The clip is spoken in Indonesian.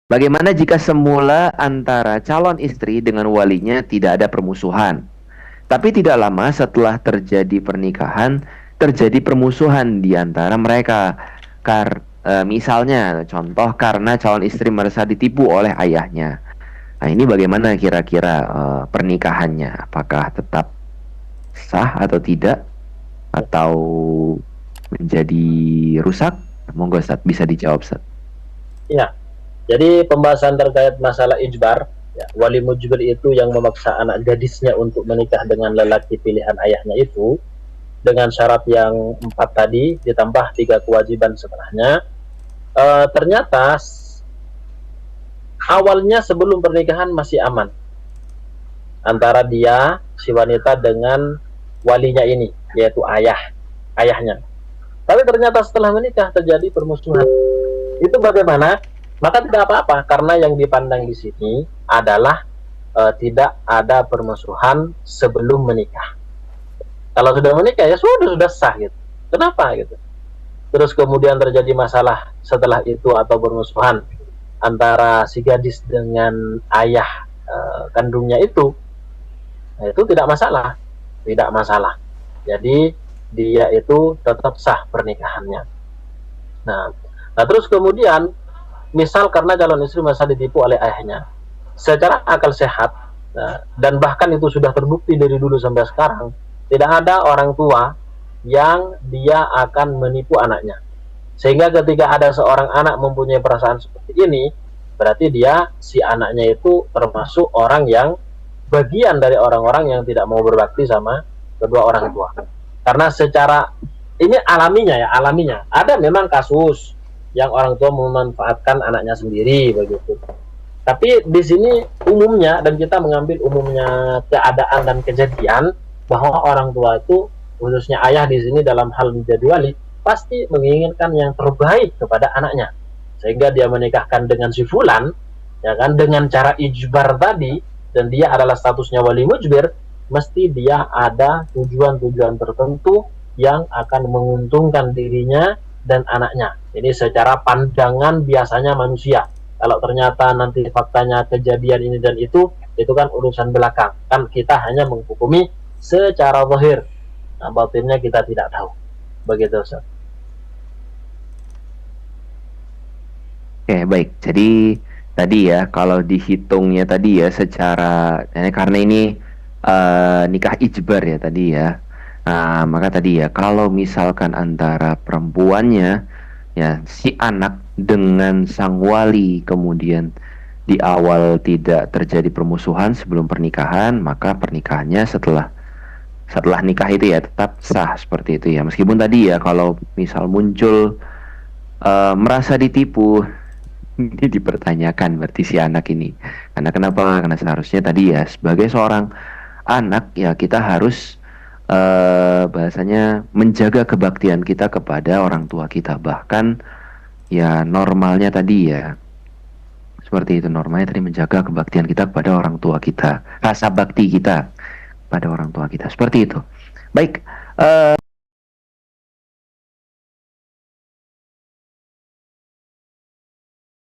Bagaimana jika semula antara calon istri dengan walinya tidak ada permusuhan, tapi tidak lama setelah terjadi pernikahan, terjadi permusuhan di antara mereka. Misalnya, contoh karena calon istri merasa ditipu oleh ayahnya. Nah, ini bagaimana kira-kira pernikahannya? Apakah tetap sah atau tidak? Atau menjadi rusak? Monggo Ustaz, bisa dijawab Ustaz. Ya, jadi pembahasan terkait masalah ijbar, ya, wali mujbir itu yang memaksa anak gadisnya untuk menikah dengan lelaki pilihan ayahnya itu dengan syarat yang 4 tadi ditambah 3 kewajiban setelahnya. Ternyata awalnya sebelum pernikahan masih aman antara dia si wanita dengan walinya ini, yaitu ayahnya. Tapi ternyata setelah menikah terjadi permusuhan. Itu bagaimana? Maka tidak apa-apa karena yang dipandang di sini adalah tidak ada permusuhan sebelum menikah. Kalau sudah menikah ya sudah sah gitu. Kenapa gitu? Terus kemudian terjadi masalah setelah itu atau permusuhan antara si gadis dengan ayah kandungnya itu, nah itu tidak masalah, tidak masalah. Jadi dia itu tetap sah pernikahannya. Nah, nah terus kemudian misal karena calon istri masa ditipu oleh ayahnya, secara akal sehat, nah, dan bahkan itu sudah terbukti dari dulu sampai sekarang, tidak ada orang tua yang dia akan menipu anaknya. Sehingga ketika ada seorang anak mempunyai perasaan seperti ini, berarti dia si anaknya itu termasuk orang yang bagian dari orang-orang yang tidak mau berbakti sama kedua orang tua. Karena secara ini alaminya ya, alaminya. Ada memang kasus yang orang tua memanfaatkan anaknya sendiri begitu. Tapi di sini umumnya, dan kita mengambil umumnya keadaan dan kejadian, bahwa orang tua itu khususnya ayah di sini dalam hal menjadi wali pasti menginginkan yang terbaik kepada anaknya, sehingga dia menikahkan dengan si fulan, ya kan, dengan cara ijbar tadi, dan dia adalah statusnya wali mujbir, mesti dia ada tujuan-tujuan tertentu yang akan menguntungkan dirinya dan anaknya. Ini secara pandangan biasanya manusia. Kalau ternyata nanti faktanya kejadian ini dan itu kan urusan belakang. Kan kita hanya menghukumi secara zahir. Nah, batinnya kita tidak tahu. Begitu, Ustaz. Oke, baik. Jadi tadi ya, kalau dihitungnya tadi ya secara karena ini nikah ijbar ya tadi ya. Nah, maka tadi ya kalau misalkan antara perempuannya ya si anak dengan sang wali kemudian di awal tidak terjadi permusuhan sebelum pernikahan, maka pernikahannya setelah setelah nikah itu ya tetap sah seperti itu ya. Meskipun tadi ya kalau misal muncul merasa ditipu ini dipertanyakan berarti si anak ini. Karena kenapa? Karena seharusnya tadi ya sebagai seorang anak ya kita harus bahasanya menjaga kebaktian kita kepada orang tua kita. Bahkan ya normalnya tadi ya seperti itu, normalnya tadi menjaga kebaktian kita kepada orang tua kita, rasa bakti kita pada orang tua kita seperti itu. Baik,